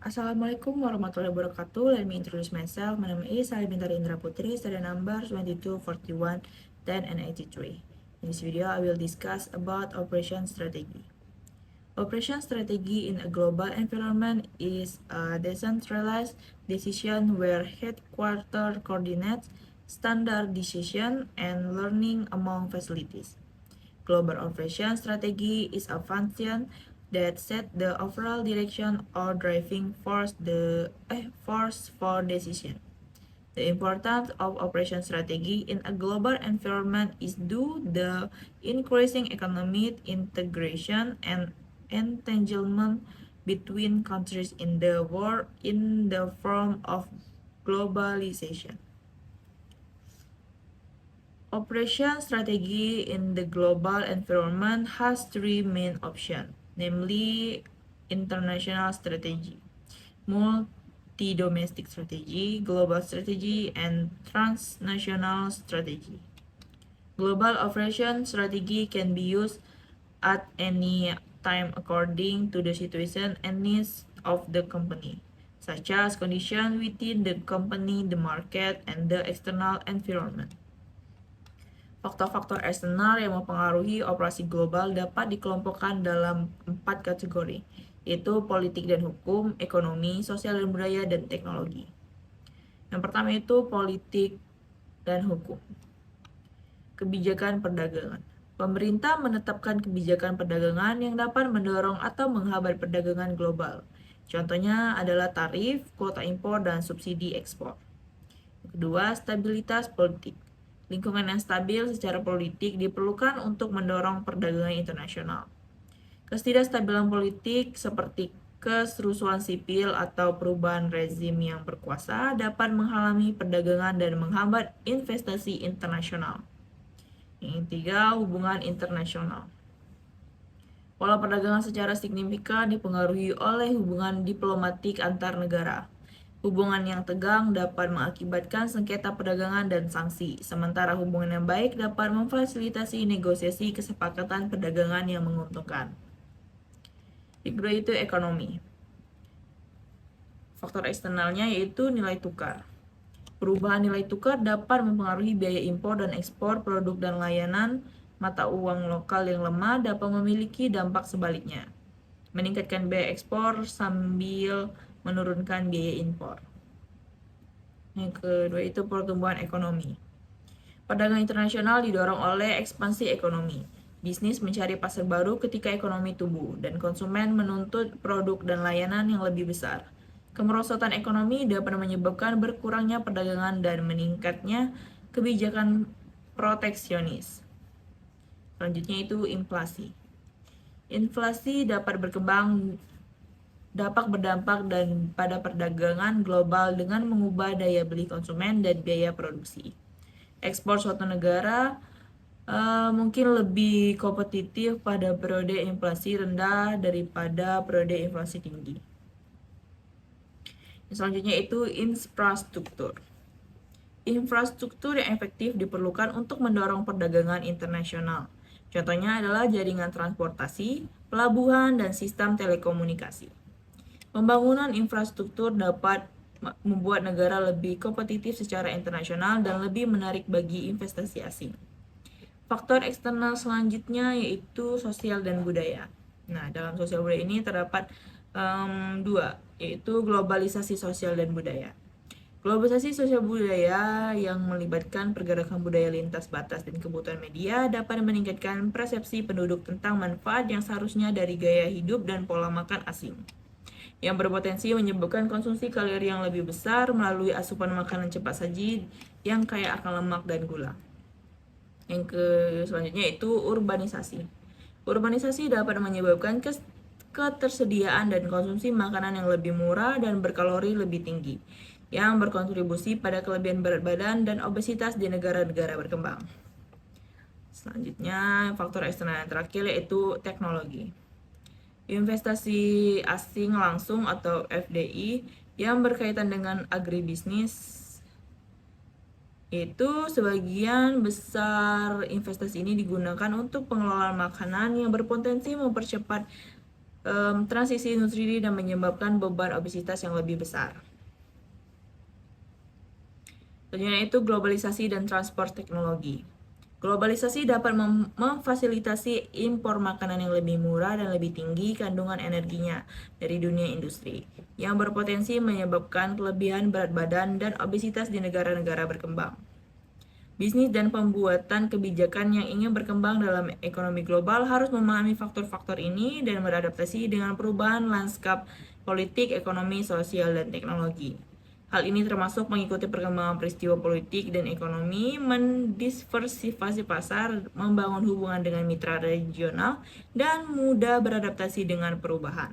Assalamualaikum warahmatullahi wabarakatuh. Let me introduce myself. My name is Salibintari Indra Putri, study number 22, 41, 10, and 83. In this video, I will discuss about operation strategy. Operation strategy in a global environment is a decentralized decision where headquarter coordinates standardization and learning among facilities. Global operation strategy is a function that set the overall direction or driving force for decision. The importance of operation strategy in a global environment is due the increasing economic integration and entanglement between countries in the world in the form of globalization. Operation strategy in the global environment has three main options, namely international strategy, multi-domestic strategy, global strategy, and transnational strategy. Global operation strategy can be used at any time according to the situation and needs of the company, such as conditions within the company, the market, and the external environment. Faktor-faktor eksternal yang mempengaruhi operasi global dapat dikelompokkan dalam 4 kategori, yaitu politik dan hukum, ekonomi, sosial dan budaya, dan teknologi. Yang pertama itu politik dan hukum. Kebijakan perdagangan. Pemerintah menetapkan kebijakan perdagangan yang dapat mendorong atau menghambat perdagangan global. Contohnya adalah tarif, kuota impor, dan subsidi ekspor. Kedua, stabilitas politik. Lingkungan yang stabil secara politik diperlukan untuk mendorong perdagangan internasional. Ketidakstabilan politik seperti keserusuhan sipil atau perubahan rezim yang berkuasa dapat menghalangi perdagangan dan menghambat investasi internasional. Yang ketiga, hubungan internasional. Pola perdagangan secara signifikan dipengaruhi oleh hubungan diplomatik antar negara. Hubungan yang tegang dapat mengakibatkan sengketa perdagangan dan sanksi, sementara hubungan yang baik dapat memfasilitasi negosiasi kesepakatan perdagangan yang menguntungkan. Yang kedua itu ekonomi. Faktor eksternalnya yaitu nilai tukar. Perubahan nilai tukar dapat mempengaruhi biaya impor dan ekspor produk dan layanan. Mata uang lokal yang lemah dapat memiliki dampak sebaliknya, meningkatkan biaya ekspor sambil menurunkan biaya impor. Yang kedua itu pertumbuhan ekonomi. Perdagangan internasional didorong oleh ekspansi ekonomi. Bisnis mencari pasar baru ketika ekonomi tumbuh, dan konsumen menuntut produk dan layanan yang lebih besar. Kemerosotan ekonomi dapat menyebabkan berkurangnya perdagangan dan meningkatnya kebijakan proteksionis. Selanjutnya itu inflasi. Inflasi dapat berdampak dan pada perdagangan global dengan mengubah daya beli konsumen dan biaya produksi. Ekspor suatu negara mungkin lebih kompetitif pada periode inflasi rendah daripada periode inflasi tinggi. Selanjutnya itu infrastruktur. Infrastruktur yang efektif diperlukan untuk mendorong perdagangan internasional. Contohnya adalah jaringan transportasi, pelabuhan, dan sistem telekomunikasi. Pembangunan infrastruktur dapat membuat negara lebih kompetitif secara internasional dan lebih menarik bagi investasi asing. Faktor eksternal selanjutnya yaitu sosial dan budaya. Nah, dalam sosial budaya ini terdapat dua, yaitu globalisasi sosial dan budaya. Globalisasi sosial budaya yang melibatkan pergerakan budaya lintas batas dan kebutuhan media dapat meningkatkan persepsi penduduk tentang manfaat yang seharusnya dari gaya hidup dan pola makan asing, yang berpotensi menyebabkan konsumsi kalori yang lebih besar melalui asupan makanan cepat saji yang kaya akan lemak dan gula. Yang selanjutnya itu urbanisasi. Urbanisasi dapat menyebabkan ketersediaan dan konsumsi makanan yang lebih murah dan berkalori lebih tinggi, yang berkontribusi pada kelebihan berat badan dan obesitas di negara-negara berkembang. Selanjutnya, faktor eksternal yang terakhir yaitu teknologi. Investasi asing langsung atau FDI yang berkaitan dengan agribisnis, itu sebagian besar investasi ini digunakan untuk pengelolaan makanan yang berpotensi mempercepat transisi nutrisi dan menyebabkan beban obesitas yang lebih besar. Selanjutnya itu globalisasi dan transport teknologi. Globalisasi dapat memfasilitasi impor makanan yang lebih murah dan lebih tinggi kandungan energinya dari dunia industri, yang berpotensi menyebabkan kelebihan berat badan dan obesitas di negara-negara berkembang. Bisnis dan pembuatan kebijakan yang ingin berkembang dalam ekonomi global harus memahami faktor-faktor ini dan beradaptasi dengan perubahan lanskap politik, ekonomi, sosial, dan teknologi. Hal ini termasuk mengikuti perkembangan peristiwa politik dan ekonomi, mendiversifikasi pasar, membangun hubungan dengan mitra regional, dan mudah beradaptasi dengan perubahan.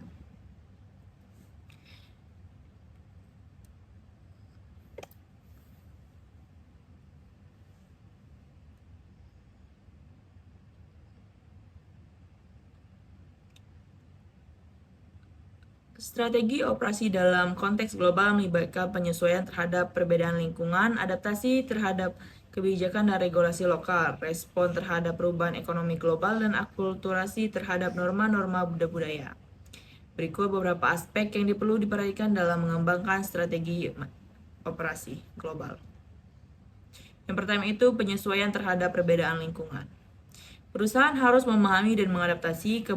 Strategi operasi dalam konteks global melibatkan penyesuaian terhadap perbedaan lingkungan, adaptasi terhadap kebijakan dan regulasi lokal, respon terhadap perubahan ekonomi global, dan akulturasi terhadap norma-norma budaya. Berikut beberapa aspek yang perlu diperhatikan dalam mengembangkan strategi operasi global. Yang pertama itu penyesuaian terhadap perbedaan lingkungan. Perusahaan harus memahami dan mengadaptasi ke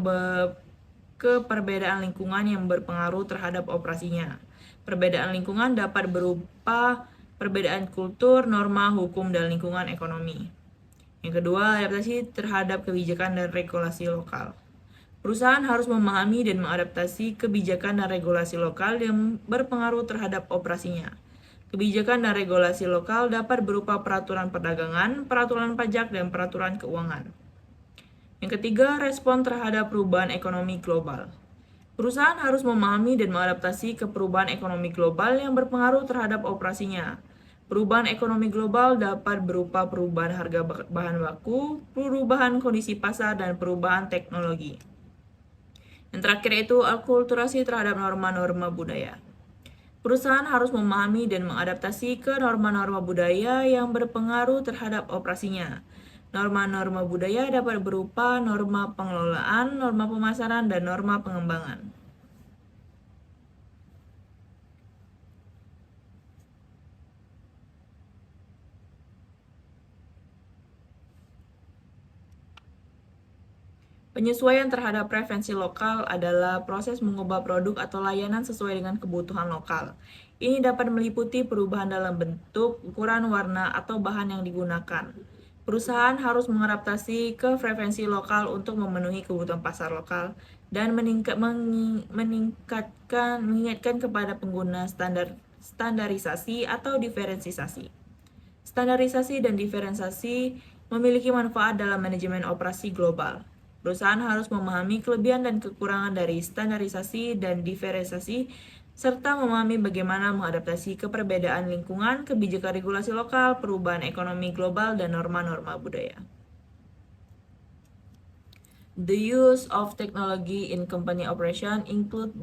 perbedaan lingkungan yang berpengaruh terhadap operasinya. Perbedaan lingkungan dapat berupa perbedaan kultur, norma, hukum, dan lingkungan ekonomi. Yang kedua, adaptasi terhadap kebijakan dan regulasi lokal. Perusahaan harus memahami dan mengadaptasi kebijakan dan regulasi lokal yang berpengaruh terhadap operasinya. Kebijakan dan regulasi lokal dapat berupa peraturan perdagangan, peraturan pajak, dan peraturan keuangan. Yang ketiga, respon terhadap perubahan ekonomi global. Perusahaan harus memahami dan mengadaptasi ke perubahan ekonomi global yang berpengaruh terhadap operasinya. Perubahan ekonomi global dapat berupa perubahan harga bahan baku, perubahan kondisi pasar, dan perubahan teknologi. Yang terakhir itu akulturasi terhadap norma-norma budaya. Perusahaan harus memahami dan mengadaptasi ke norma-norma budaya yang berpengaruh terhadap operasinya. Norma-norma budaya dapat berupa norma pengelolaan, norma pemasaran, dan norma pengembangan. Penyesuaian terhadap preferensi lokal adalah proses mengubah produk atau layanan sesuai dengan kebutuhan lokal. Ini dapat meliputi perubahan dalam bentuk, ukuran, warna, atau bahan yang digunakan. Perusahaan harus mengadaptasi ke preferensi lokal untuk memenuhi kebutuhan pasar lokal dan mengingatkan kepada pengguna standarisasi atau diferensiasi. Standarisasi dan diferensiasi memiliki manfaat dalam manajemen operasi global. Perusahaan harus memahami kelebihan dan kekurangan dari standarisasi dan diferensiasi serta memahami bagaimana mengadaptasi ke perbedaan lingkungan, kebijakan regulasi lokal, perubahan ekonomi global, dan norma-norma budaya. The use of technology in company operation include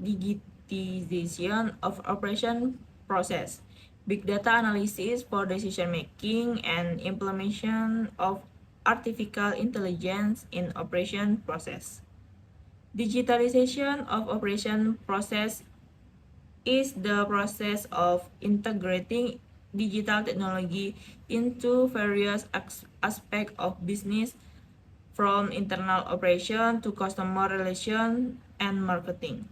digitization of operation process, big data analysis for decision making, and implementation of artificial intelligence in operation process. Digitalization of operation process is the process of integrating digital technology into various aspects of business, from internal operation to customer relation and marketing.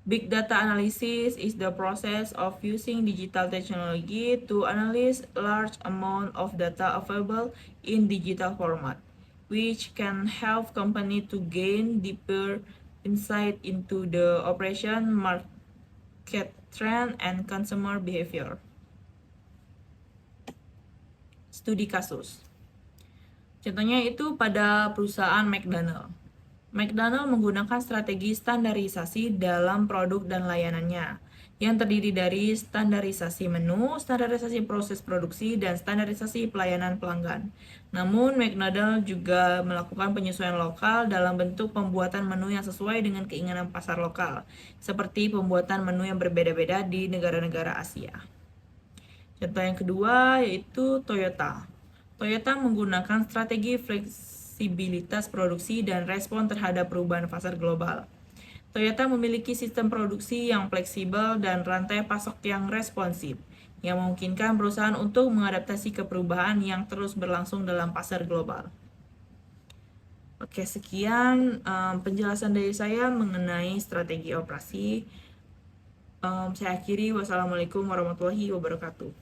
Big data analysis is the process of using digital technology to analyze large amount of data available in digital format, which can help company to gain deeper insight into the operation, market trend, and consumer behavior. Studi kasus. Contohnya itu pada perusahaan McDonald. McDonald menggunakan strategi standarisasi dalam produk dan layanannya, yang terdiri dari standarisasi menu, standarisasi proses produksi, dan standarisasi pelayanan pelanggan. Namun, McDonald juga melakukan penyesuaian lokal dalam bentuk pembuatan menu yang sesuai dengan keinginan pasar lokal, seperti pembuatan menu yang berbeda-beda di negara-negara Asia. Contoh yang kedua yaitu Toyota. Toyota menggunakan strategi fleksibilitas produksi dan respon terhadap perubahan pasar global. Toyota memiliki sistem produksi yang fleksibel dan rantai pasok yang responsif, yang memungkinkan perusahaan untuk mengadaptasi ke perubahan yang terus berlangsung dalam pasar global. Oke, sekian penjelasan dari saya mengenai strategi operasi. Saya akhiri, wassalamualaikum warahmatullahi wabarakatuh.